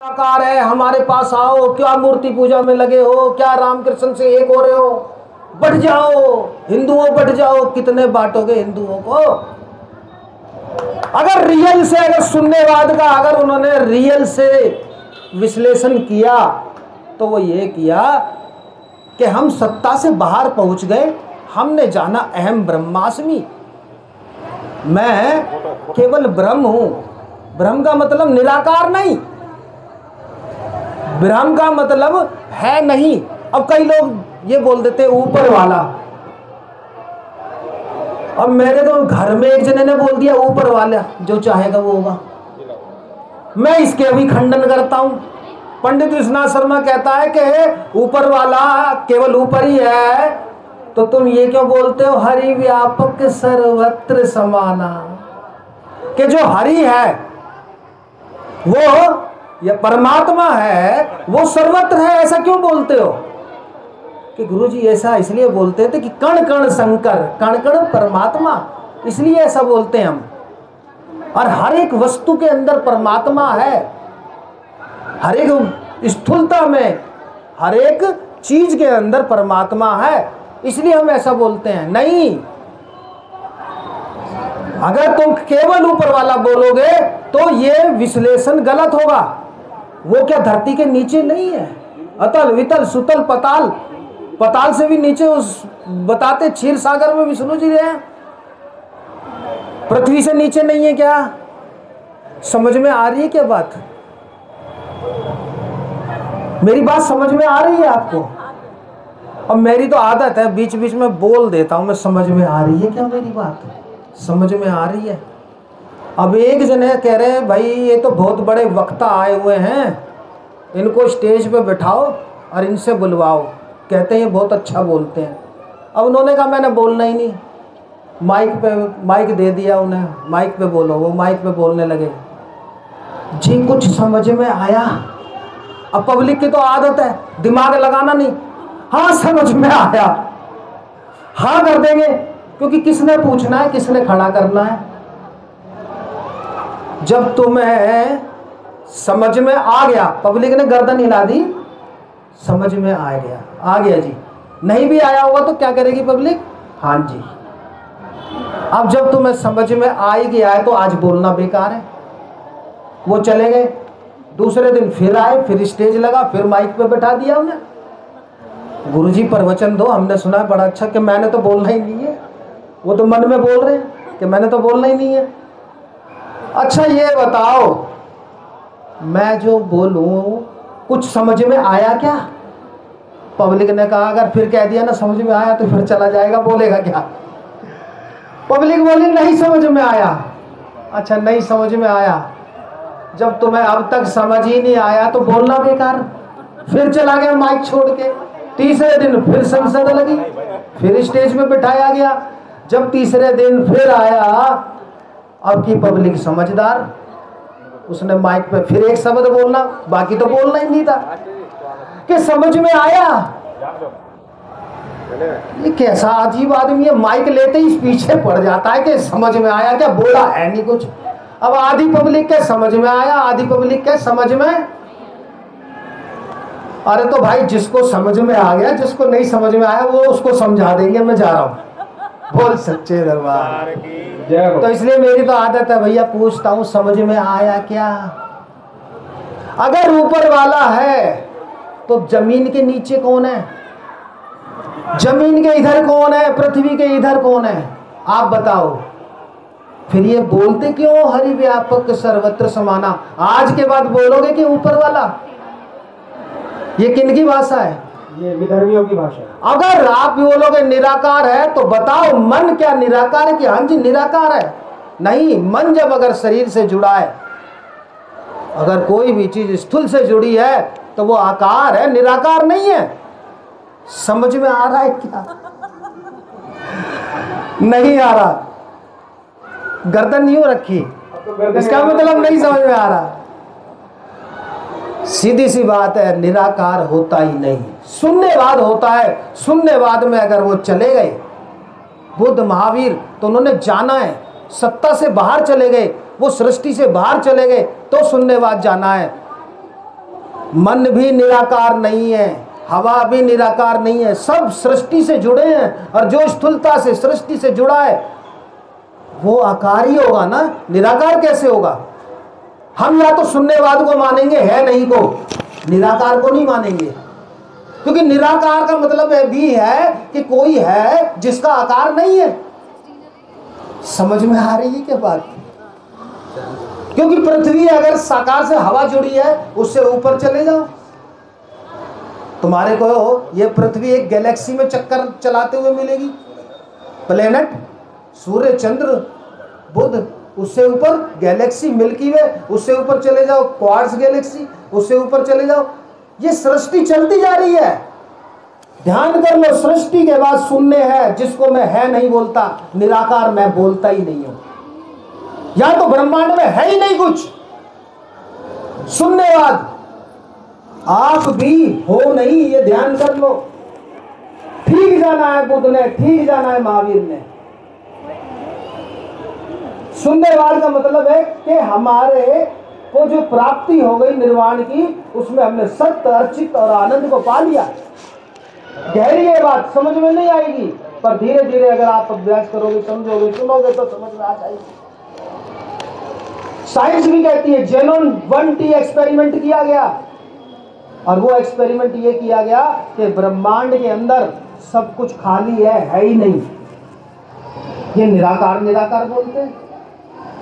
निराकार है, हमारे पास आओ, क्या मूर्ति पूजा में लगे हो, क्या रामकृष्ण से एक हो रहे हो, बढ़ जाओ हिंदुओं, बढ़ जाओ। कितने बांटोगे हिंदुओं को? अगर रियल से, अगर शून्यवाद का अगर उन्होंने रियल से विश्लेषण किया तो वो ये किया कि हम सत्ता से बाहर पहुंच गए, हमने जाना अहम ब्रह्मास्मि, मैं केवल ब्रह्म हूं। ब्रह्म का मतलब निराकार नहीं, ब्रह्म का मतलब है नहीं। अब कई लोग ये बोल देते ऊपर वाला। अब मेरे तो घर में एक जने ने बोल दिया ऊपर वाला जो चाहेगा वो होगा। मैं इसके अभी खंडन करता हूं। पंडित विश्वनाथ शर्मा कहता है कि ऊपर वाला केवल ऊपर ही है, तो तुम ये क्यों बोलते हो हरि व्यापक सर्वत्र समाना, कि जो हरि है वो या परमात्मा है वो सर्वत्र है, ऐसा क्यों बोलते हो? कि गुरुजी ऐसा इसलिए बोलते थे कि कण कण शंकर, कण कण परमात्मा, इसलिए ऐसा बोलते हैं हम। और हर एक वस्तु के अंदर परमात्मा है, हर एक स्थूलता में, हर एक चीज के अंदर परमात्मा है, इसलिए हम ऐसा बोलते हैं। नहीं, अगर तुम केवल ऊपर वाला बोलोगे तो ये विश्लेषण गलत होगा। वो क्या धरती के नीचे नहीं है? अतल वितल सुतल पताल, पताल से भी नीचे उस बताते क्षीर सागर में विष्णु जी रहे हैं। पृथ्वी से नीचे नहीं है क्या? समझ में आ रही है क्या बात? मेरी बात समझ में आ रही है आपको? अब मेरी तो आदत है बीच बीच में बोल देता हूं, मैं समझ में आ रही है क्या मेरी बात? समझ में आ रही है? अब एक जने कह रहे हैं भाई ये तो बहुत बड़े वक्ता आए हुए हैं, इनको स्टेज पे बिठाओ और इनसे बुलवाओ, कहते हैं ये बहुत अच्छा बोलते हैं। अब उन्होंने कहा मैंने बोलना ही नहीं, माइक दे दिया उन्हें, माइक पे बोलो। वो माइक पे बोलने लगे। जी कुछ समझ में आया? अब पब्लिक की तो आदत है दिमाग लगाना नहीं, हाँ समझ में आया, हाँ कर देंगे, क्योंकि किसने पूछना है, किसने खड़ा करना है। जब तुम्हें समझ में आ गया, पब्लिक ने गर्दन हिला दी, समझ में आ गया जी। नहीं भी आया होगा तो क्या करेगी पब्लिक? हाँ जी। अब जब तुम्हें समझ में आ ही गया है तो आज बोलना बेकार है। वो चले गए, दूसरे दिन फिर आए, फिर स्टेज लगा, फिर माइक पे बैठा दिया उन्हें। गुरुजी प्रवचन दो, हमने सुना है बड़ा अच्छा। कि मैंने तो बोलना ही नहीं है। वो तो मन में बोल रहे हैं कि मैंने तो बोलना ही नहीं है। अच्छा ये बताओ, मैं जो बोलूं कुछ समझ में आया क्या? पब्लिक ने कहा अगर फिर कह दिया ना समझ में आया तो फिर चला जाएगा, बोलेगा क्या? पब्लिक बोली नहीं समझ में आया। अच्छा नहीं समझ में आया, जब तुम्हें अब तक समझ ही नहीं आया तो बोलना बेकार। फिर चला गया माइक छोड़ के। तीसरे दिन फिर संसद लगी, फिर स्टेज पे बिठाया गया। जब तीसरे दिन फिर आया, अब की पब्लिक समझदार, उसने माइक पे फिर एक शब्द बोलना, बाकी तो बोलना ही नहीं था। कि समझ में आया? ये कैसा अजीब आदमी है, माइक लेते ही पीछे पड़ जाता है कि समझ में आया क्या? बोला है नहीं कुछ। अब आधी पब्लिक के समझ में आया, आधी पब्लिक के समझ में। अरे तो भाई जिसको समझ में आ गया, जिसको नहीं समझ में आया वो उसको समझा देंगे। मैं जा रहा हूं, बोल सच्चे दरबार। तो इसलिए मेरी तो आदत है भैया, पूछता हूं समझ में आया क्या? अगर ऊपर वाला है तो जमीन के नीचे कौन है? जमीन के इधर कौन है? पृथ्वी के इधर कौन है? आप बताओ। फिर ये बोलते क्यों हरि व्यापक सर्वत्र समाना? आज के बाद बोलोगे कि ऊपर वाला? ये किनकी भाषा है? ये विदर्भियों की भाषा। अगर आप बोलोगे निराकार है तो बताओ मन क्या निराकार है? कि हाँ जी निराकार है? नहीं, मन जब अगर शरीर से जुड़ा है, अगर कोई भी चीज स्थूल से जुड़ी है तो वो आकार है, निराकार नहीं है। समझ में आ रहा है क्या? नहीं आ रहा? गर्दन यूं रखी, इसका मतलब नहीं समझ में आ रहा। सीधी सी बात है, निराकार होता ही नहीं, शून्यवाद होता है। शून्यवाद में अगर वो चले गए, बुद्ध महावीर, तो उन्होंने जाना है, सत्ता से बाहर चले गए, वो सृष्टि से बाहर चले गए तो शून्यवाद जाना है। मन भी निराकार नहीं है, हवा भी निराकार नहीं है, सब सृष्टि से जुड़े हैं। और जो स्थूलता से सृष्टि से जुड़ा है वो आकार ही होगा ना, निराकार कैसे होगा? हम या तो शून्यवाद को मानेंगे, है नहीं को, निराकार को नहीं मानेंगे। क्योंकि निराकार का मतलब भी है कि कोई है जिसका आकार नहीं है। समझ में आ रही है क्या बात? क्योंकि पृथ्वी अगर साकार से हवा जुड़ी है, उससे ऊपर चले जाओ, तुम्हारे को ये पृथ्वी एक गैलेक्सी में चक्कर चलाते हुए मिलेगी। प्लेनेट, सूर्य, चंद्र, बुध, उससे ऊपर गैलेक्सी मिल्की वे, उससे ऊपर चले जाओ क्वार्ट्स गैलेक्सी, उससे ऊपर चले जाओ। ये सृष्टि चलती जा रही है। ध्यान कर लो, सृष्टि के बाद शून्य है जिसको मैं है नहीं बोलता, निराकार मैं बोलता ही नहीं हूं। या तो ब्रह्मांड में है ही नहीं कुछ, शून्यवाद। आप भी हो नहीं, ये ध्यान कर लो। ठीक जाना है बुद्ध ने, ठीक जाना है महावीर ने। शून्यवाद का मतलब है कि हमारे को जो प्राप्ति हो गई निर्वाण की, उसमें हमने सत्य, अर्चित और आनंद को पा लिया। गहरी ये बात समझ में नहीं आएगी, पर धीरे धीरे अगर आप अभ्यास करोगे, समझोगे, सुनोगे तो समझ में आ जाएगी। साइंस भी कहती है जेनोन 1T एक्सपेरिमेंट किया गया, और वो एक्सपेरिमेंट ये किया गया कि ब्रह्मांड के अंदर सब कुछ खाली है ही नहीं। ये निराकार निराकार बोलते हैं।